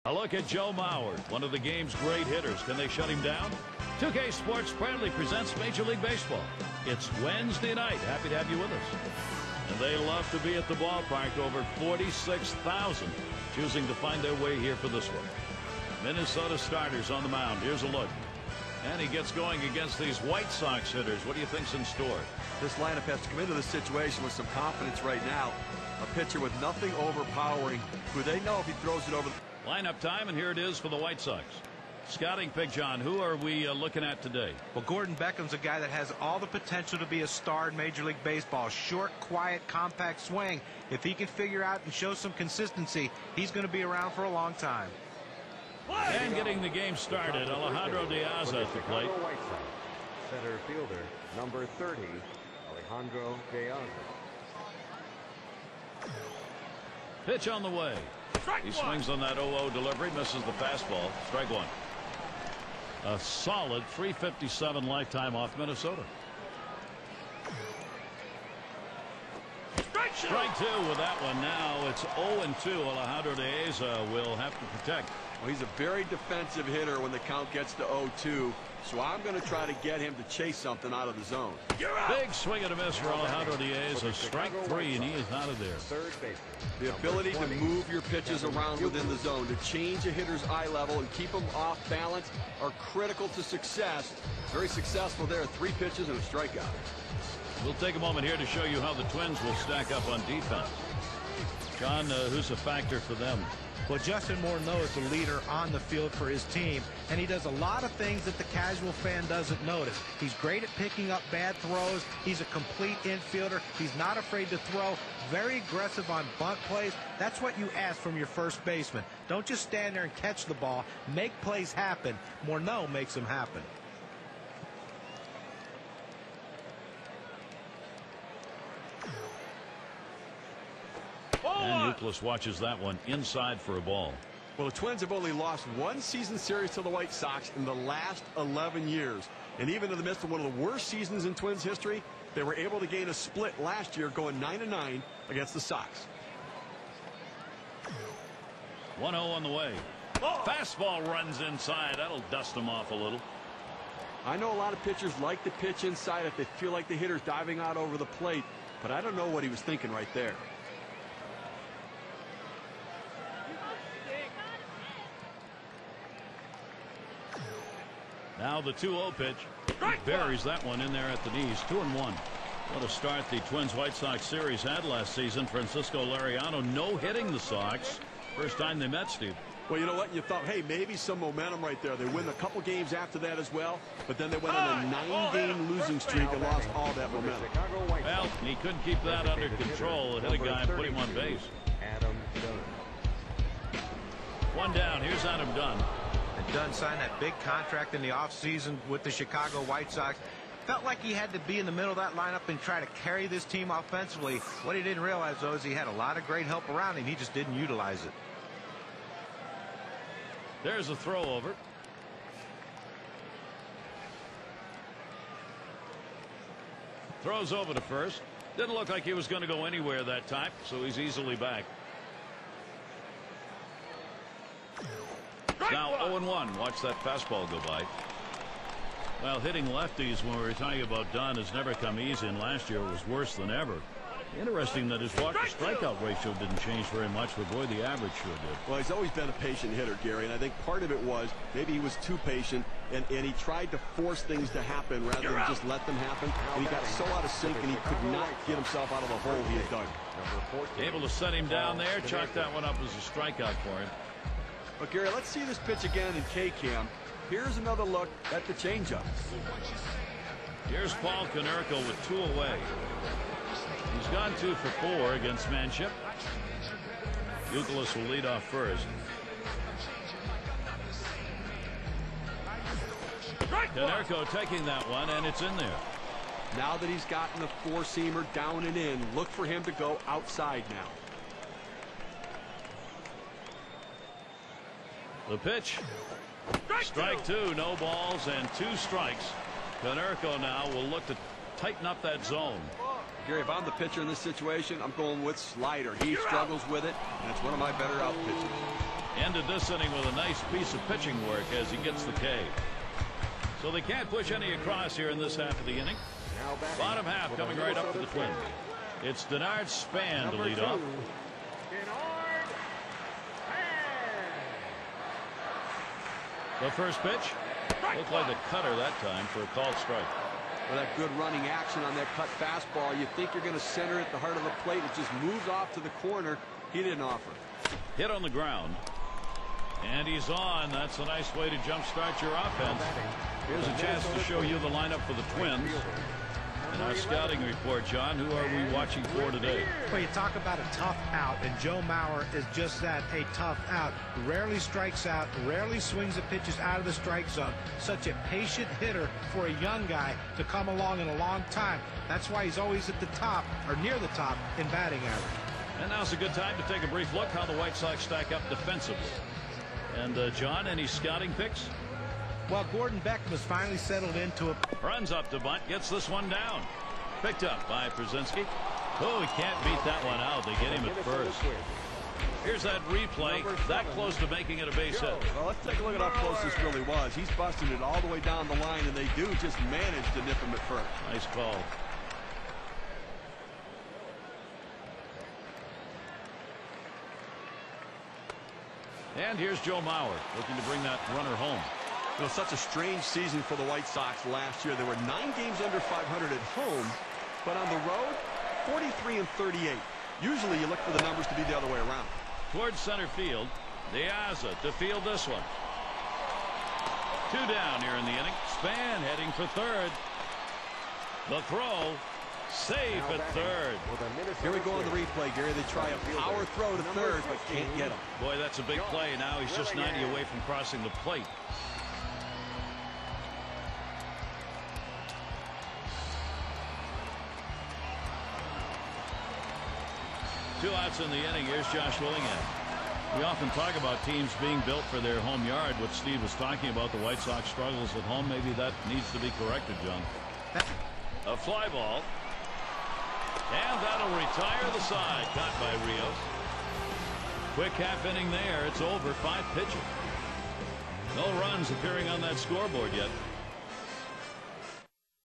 A look at Joe Mauer, one of the game's great hitters. Can they shut him down? 2K Sports proudly presents Major League Baseball. It's Wednesday night. Happy to have you with us. And they love to be at the ballpark. Over 46,000 choosing to find their way here for this one. Minnesota starters on the mound. Here's a look. And he gets going against these White Sox hitters. What do you think's in store? This lineup has to come into this situation with some confidence right now. A pitcher with nothing overpowering, who they know if he throws it over. Lineup time, and here it is for the White Sox. Scouting pick, John. Who are we looking at today? Well, Gordon Beckham's a guy that has all the potential to be a star in Major League Baseball. Short, quiet, compact swing. If he can figure out and show some consistency, he's going to be around for a long time. And getting the game started, Alejandro Diaz at the plate. Center fielder, number 30, Alejandro Diaz. Pitch on the way. He swings on that 0-0 delivery, misses the fastball. Strike one. A solid 357 lifetime off Minnesota. Strike two with that one. Now it's 0-2. Alejandro Diaz will have to protect. Well, he's a very defensive hitter when the count gets to 0-2. So I'm going to try to get him to chase something out of the zone. Big swing and a miss for Alejandro Diaz. A strike three, and he is out of there. The ability to move your pitches around within the zone, to change a hitter's eye level and keep them off balance are critical to success. Very successful there. 3 pitches and a strikeout. We'll take a moment here to show you how the Twins will stack up on defense. John, who's a factor for them? Well, Justin Morneau is the leader on the field for his team, and he does a lot of things that the casual fan doesn't notice. He's great at picking up bad throws. He's a complete infielder. He's not afraid to throw. Very aggressive on bunt plays. That's what you ask from your first baseman. Don't just stand there and catch the ball. Make plays happen. Morneau makes them happen. And Youkilis watches that one inside for a ball. Well, the Twins have only lost 1 season series to the White Sox in the last 11 years. And even in the midst of one of the worst seasons in Twins history, they were able to gain a split last year, going 9-9 against the Sox. 1-0 on the way. Fastball runs inside. That'll dust him off a little. I know a lot of pitchers like to pitch inside if they feel like the hitter's diving out over the plate, but I don't know what he was thinking right there. Now the 2-0 pitch. He buries that one in there at the knees. 2-1. What a start the Twins-White Sox series had last season. Francisco Liriano no-hitting the Sox. First time they met, Steve. Well, you know what? You thought, hey, maybe some momentum right there. They win a couple games after that as well, but then they went on a 9-game losing streak and lost all that momentum. Well, he couldn't keep that under control. Hit a guy and put him on base. One down. Here's Adam Dunn. Dunn signed that big contract in the offseason with the Chicago White Sox. Felt like he had to be in the middle of that lineup and try to carry this team offensively. What he didn't realize, though, is he had a lot of great help around him. He just didn't utilize it. There's a throw over. Throws over to first. Didn't look like he was going to go anywhere that time, so he's easily back. Now 0-1. Watch that fastball go by. Well, hitting lefties when we were talking about Dunn has never come easy, and last year it was worse than ever. Interesting that his walk-to-strikeout ratio didn't change very much, but boy, the average sure did. Well, he's always been a patient hitter, Gary, and I think part of it was maybe he was too patient, and he tried to force things to happen rather than just let them happen. And he got so out of sync, and he could not get himself out of the hole he had dug. Able to set him down there, chalk that one up as a strikeout for him. But, Gary, let's see this pitch again in K-Cam. Here's another look at the changeup. Here's Paul Konerko with 2 away. He's gone 2 for 4 against Manship. Youkilis will lead off first. Konerko taking that one, and it's in there. Now that he's gotten the 4-seamer down and in, look for him to go outside now. The pitch. Strike 2, no balls and 2 strikes. Konerko now will look to tighten up that zone. Gary, if I'm the pitcher in this situation, I'm going with slider. He struggles with it, and it's one of my better out pitches. Ended this inning with a nice piece of pitching work as he gets the K. So they can't push any across here in this half of the inning. Bottom half coming right up for the Twins. It's Denard Span to lead off. The first pitch looked like a cutter that time for a called strike. Well, that good running action on that cut fastball. You think you're going to center it at the heart of the plate. It just moves off to the corner. He didn't offer. Hit on the ground. And he's on. That's a nice way to jumpstart your offense. Here's a chance to show you the lineup for the Twins. In our scouting report, John, who are we watching for today? Well, you talk about a tough out, and Joe Mauer is just that, a tough out. Rarely strikes out, rarely swings the pitches out of the strike zone. Such a patient hitter for a young guy to come along in a long time. That's why he's always at the top, or near the top, in batting average. And now's a good time to take a brief look how the White Sox stack up defensively. And, John, any scouting picks? Well, Gordon Beckham has finally settled into a... Runs up to bunt, gets this one down. Picked up by Przinsky. Oh, he can't beat that one out. They get him at first. Here's that replay. That close to making it a base hit. Well, let's take a look at how close this really was. He's busting it all the way down the line, and they do just manage to nip him at first. Nice call. And here's Joe Mauer looking to bring that runner home. You know, such a strange season for the White Sox last year. They were 9 games under 500 at home, but on the road, 43 and 38. Usually you look for the numbers to be the other way around. Towards center field, Diaza to field this one. 2 down here in the inning. Span heading for third. The throw, safe at third. Here we go on the replay, Gary. They try a power throw to third, but can't get him. Boy, that's a big play. Now he's just 90 away from crossing the plate. Two outs in the inning. Here's Josh Willingham. We often talk about teams being built for their home yard. What Steve was talking about, the White Sox struggles at home. Maybe that needs to be corrected, John. A fly ball. And that'll retire the side. Caught by Rios. Quick half inning there. It's over. 5 pitches. No runs appearing on that scoreboard yet.